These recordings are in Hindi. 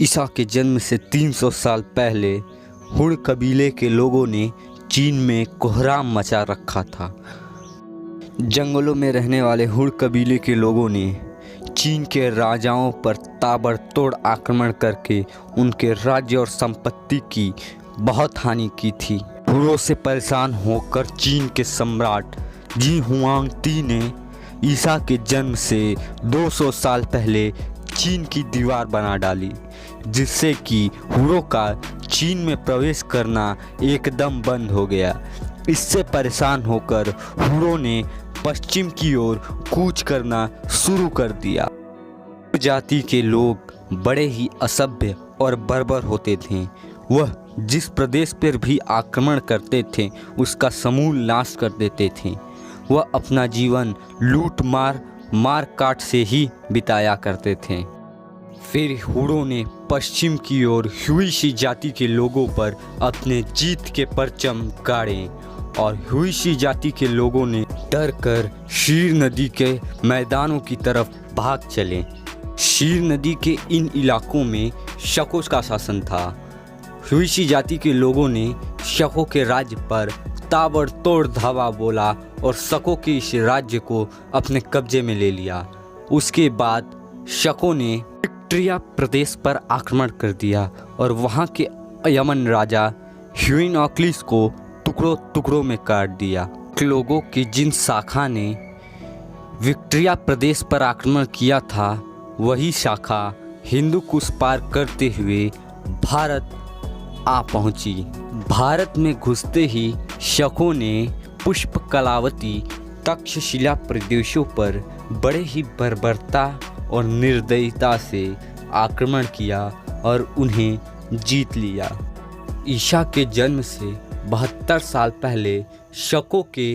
ईसा के जन्म से 300 साल पहले हुण कबीले के लोगों ने चीन में कोहराम मचा रखा था। जंगलों में रहने वाले हुण कबीले के लोगों ने चीन के राजाओं पर ताबड़तोड़ आक्रमण करके उनके राज्य और संपत्ति की बहुत हानि की थी। हुणों से परेशान होकर चीन के सम्राट जी हुआंगती ने ईसा के जन्म से 200 साल पहले चीन की दीवार बना डाली, जिससे कि हुणों का चीन में प्रवेश करना एकदम बंद हो गया। इससे परेशान होकर हुणों ने पश्चिम की ओर कूच करना शुरू कर दिया। जाति के लोग बड़े ही असभ्य और बर्बर होते थे। वह जिस प्रदेश पर भी आक्रमण करते थे उसका समूल नाश कर देते थे। वह अपना जीवन लूट मार काट से ही बिताया करते थे। फिर हुणों ने पश्चिम की ओर ह्यूइशी जाति के लोगों पर अपने जीत के परचम गाड़े और ह्यूइशी जाति के लोगों ने डर कर शीर नदी के मैदानों की तरफ भाग चले। शीर नदी के इन इलाकों में शकों का शासन था। ह्यूइशी जाति के लोगों ने शकों के राज्य पर ताबड़तोड़ धावा बोला और शकों के इस राज्य को अपने कब्जे में ले लिया। उसके बाद शकों ने विक्ट्रिया प्रदेश पर आक्रमण कर दिया और वहां के यमन राजा ह्यूइनोक्लिस को टुकड़ों टुकड़ों में काट दिया। लोगों की जिन शाखा ने विक्ट्रिया प्रदेश पर आक्रमण किया था, वही शाखा हिंदू कुश पार करते हुए भारत आ पहुंची। भारत में घुसते ही शकों ने पुष्प कलावती तक्षशिला प्रदेशों पर बड़े ही बर्बरता और निर्दयता से आक्रमण किया और उन्हें जीत लिया। ईसा के जन्म से 72 साल पहले शकों के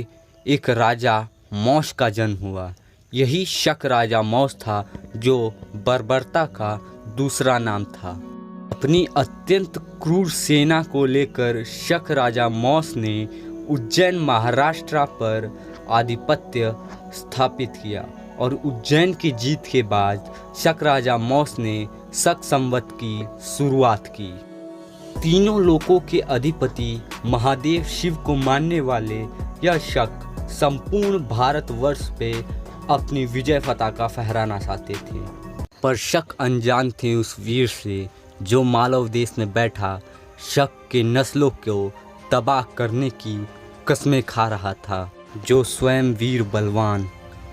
एक राजा मौस का जन्म हुआ। यही शक राजा मौस था, जो बर्बरता का दूसरा नाम था। अपनी अत्यंत क्रूर सेना को लेकर शक राजा मौस ने उज्जैन महाराष्ट्र पर आधिपत्य स्थापित किया और उज्जैन की जीत के बाद शक राजा मौस ने शक संवत की शुरुआत की। तीनों लोकों के अधिपति महादेव शिव को मानने वाले यह शक संपूर्ण भारतवर्ष पे अपनी विजय पताका फहराना चाहते थे, पर शक अनजान थे उस वीर से जो मालव देश में बैठा शक के नस्लों को तबाह करने की कसमें खा रहा था, जो स्वयं वीर बलवान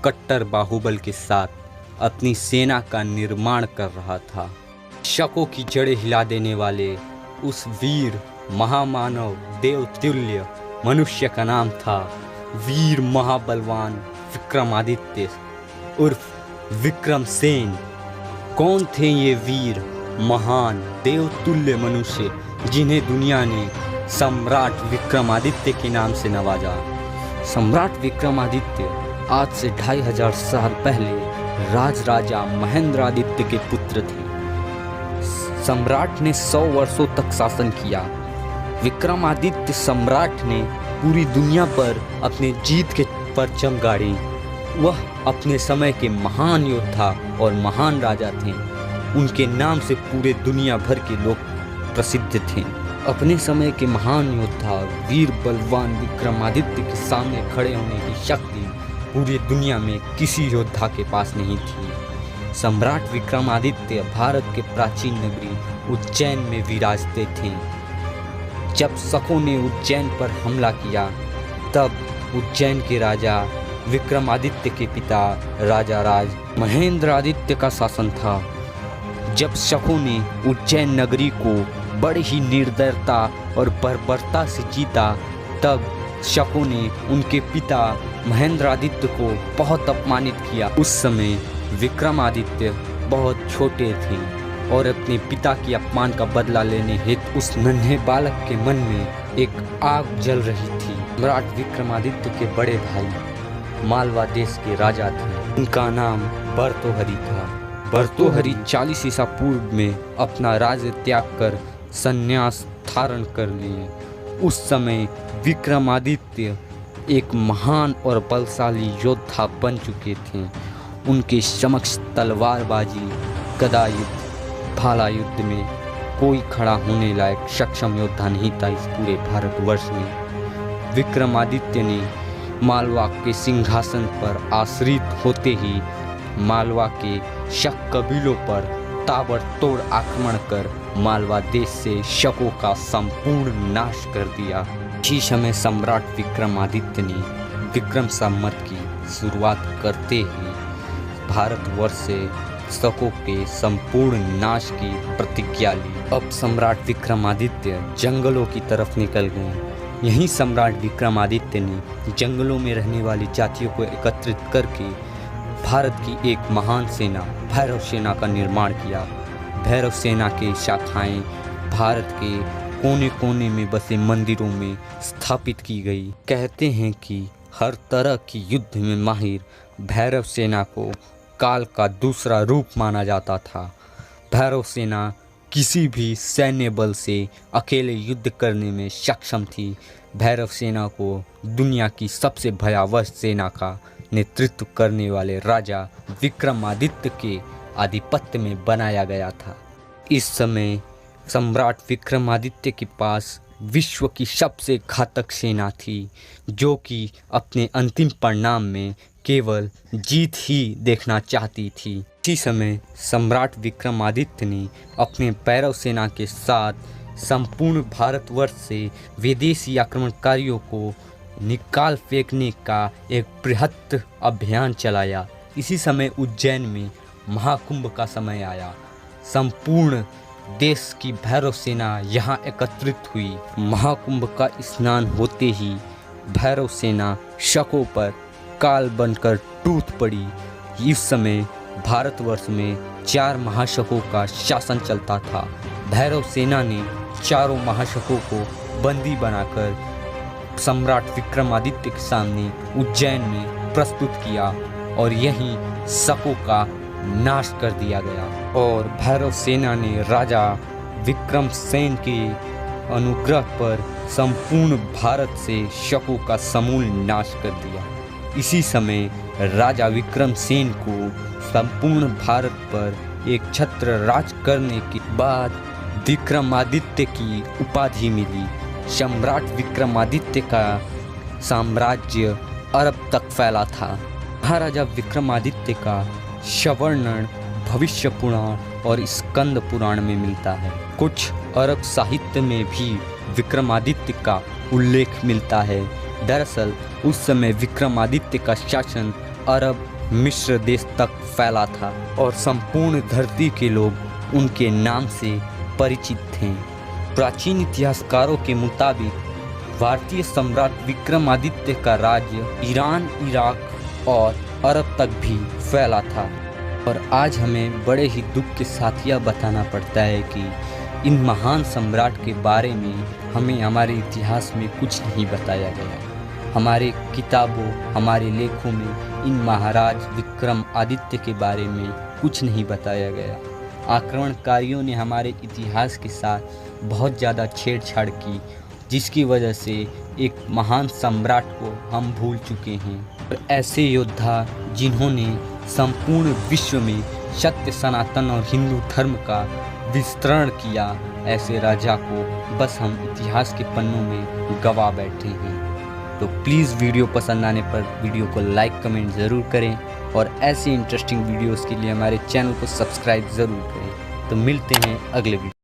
कट्टर बाहुबल के साथ अपनी सेना का निर्माण कर रहा था। शकों की जड़ें हिला देने वाले उस वीर महामानव देवतुल्य मनुष्य का नाम था वीर महाबलवान विक्रमादित्य उर्फ विक्रमसेन। कौन थे ये वीर महान देवतुल्य मनुष्य जिन्हें दुनिया ने सम्राट विक्रमादित्य के नाम से नवाजा? सम्राट विक्रमादित्य आज से 2500 साल पहले राजा महेंद्रादित्य के पुत्र थे। सम्राट ने 100 वर्षों तक शासन किया। विक्रमादित्य सम्राट ने पूरी दुनिया पर अपने जीत के परचम गाड़े। वह अपने समय के महान योद्धा और महान राजा थे। उनके नाम से पूरे दुनिया भर के लोग प्रसिद्ध थे। अपने समय के महान योद्धा वीर बलवान विक्रमादित्य के सामने खड़े होने की शक्ति पूरी दुनिया में किसी योद्धा के पास नहीं थी। सम्राट विक्रमादित्य भारत के प्राचीन नगरी उज्जैन में विराजते थे। जब शकों ने उज्जैन पर हमला किया, तब उज्जैन के राजा विक्रमादित्य के पिता राजा राज महेंद्रादित्य का शासन था। जब शकों ने उज्जैन नगरी को बड़ी ही निर्दयता और बर्बरता से जीता, तब शकों ने उनके पिता महेंद्रादित्य को बहुत अपमानित किया। उस समय विक्रमादित्य बहुत छोटे थे और अपने पिता के अपमान का बदला लेने हेतु उस नन्हे बालक के मन में एक आग जल रही थी। सम्राट विक्रमादित्य के बड़े भाई मालवा देश के राजा थे। उनका नाम भर्तृहरि था। भर्तृहरि 40 ईसा पूर्व में अपना राज्य त्याग कर संन्यास धारण कर लिए। उस समय विक्रमादित्य एक महान और बलशाली योद्धा बन चुके थे। उनके समक्ष तलवारबाजी, गदा युद्ध, भाला युद्ध में कोई खड़ा होने लायक सक्षम योद्धा नहीं था इस पूरे भारतवर्ष में। विक्रमादित्य ने मालवा के सिंहासन पर आश्रित होते ही मालवा के शक कबीलों पर ताबड़तोड़ आक्रमण कर मालवा देश से शकों का संपूर्ण नाश कर दिया। इसी समय सम्राट विक्रमादित्य ने विक्रम संवत की शुरुआत करते ही भारतवर्ष से शकों के संपूर्ण नाश की प्रतिज्ञा ली। अब सम्राट विक्रमादित्य जंगलों की तरफ निकल गए। यहीं सम्राट विक्रमादित्य ने जंगलों में रहने वाली जातियों को एकत्रित करके भारत की एक महान सेना भैरव सेना का निर्माण किया। भैरव सेना की शाखाएं भारत के कोने कोने में बसे मंदिरों में स्थापित की गई। कहते हैं कि हर तरह की युद्ध में माहिर भैरव सेना को काल का दूसरा रूप माना जाता था। भैरव सेना किसी भी सैन्य बल से अकेले युद्ध करने में सक्षम थी। भैरव सेना को दुनिया की सबसे भयावह सेना का नेतृत्व करने वाले राजा विक्रमादित्य के आधिपत्य में बनाया गया था। इस समय सम्राट विक्रमादित्य के पास विश्व की सबसे घातक सेना थी, जो कि अपने अंतिम परिणाम में केवल जीत ही देखना चाहती थी। इसी समय सम्राट विक्रमादित्य ने अपने भैरव सेना के साथ संपूर्ण भारतवर्ष से विदेशी आक्रमणकारियों को निकाल फेंकने का एक बृहत् अभियान चलाया। इसी समय उज्जैन में महाकुंभ का समय आया। संपूर्ण देश की भैरव सेना यहाँ एकत्रित हुई। महाकुंभ का स्नान होते ही भैरव सेना शकों पर काल बनकर टूट पड़ी। इस समय भारतवर्ष में 4 महाशकों का शासन चलता था। भैरव सेना ने चारों महाशकों को बंदी बनाकर सम्राट विक्रमादित्य के सामने उज्जैन में प्रस्तुत किया और यहीं शकों का नाश कर दिया गया। और भैरव सेना ने राजा विक्रमसेन के अनुग्रह पर संपूर्ण भारत से शकों का समूल नाश कर दिया। इसी समय राजा विक्रमसेन को संपूर्ण भारत पर एक छत्र राज करने के बाद विक्रमादित्य की उपाधि मिली। सम्राट विक्रमादित्य का साम्राज्य अरब तक फैला था। महाराजा विक्रमादित्य का वर्णन भविष्य पुराण और स्कंद पुराण में मिलता है। कुछ अरब साहित्य में भी विक्रमादित्य का उल्लेख मिलता है। दरअसल उस समय विक्रमादित्य का शासन अरब मिस्र देश तक फैला था और संपूर्ण धरती के लोग उनके नाम से परिचित थे। प्राचीन इतिहासकारों के मुताबिक भारतीय सम्राट विक्रमादित्य का राज्य ईरान, इराक और अरब तक भी फैला था। और आज हमें बड़े ही दुख के साथ यह बताना पड़ता है कि इन महान सम्राट के बारे में हमें हमारे इतिहास में कुछ नहीं बताया गया। हमारे किताबों, हमारे लेखों में इन महाराज विक्रमादित्य के बारे में कुछ नहीं बताया गया। आक्रमणकारियों ने हमारे इतिहास के साथ बहुत ज़्यादा छेड़छाड़ की, जिसकी वजह से एक महान सम्राट को हम भूल चुके हैं। और ऐसे योद्धा जिन्होंने संपूर्ण विश्व में सत्य, सनातन और हिंदू धर्म का विस्तरण किया, ऐसे राजा को बस हम इतिहास के पन्नों में गवा बैठे हैं। तो प्लीज़ वीडियो पसंद आने पर वीडियो को लाइक, कमेंट ज़रूर करें और ऐसी इंटरेस्टिंग वीडियोस के लिए हमारे चैनल को सब्सक्राइब ज़रूर करें। तो मिलते हैं अगले वीडियो।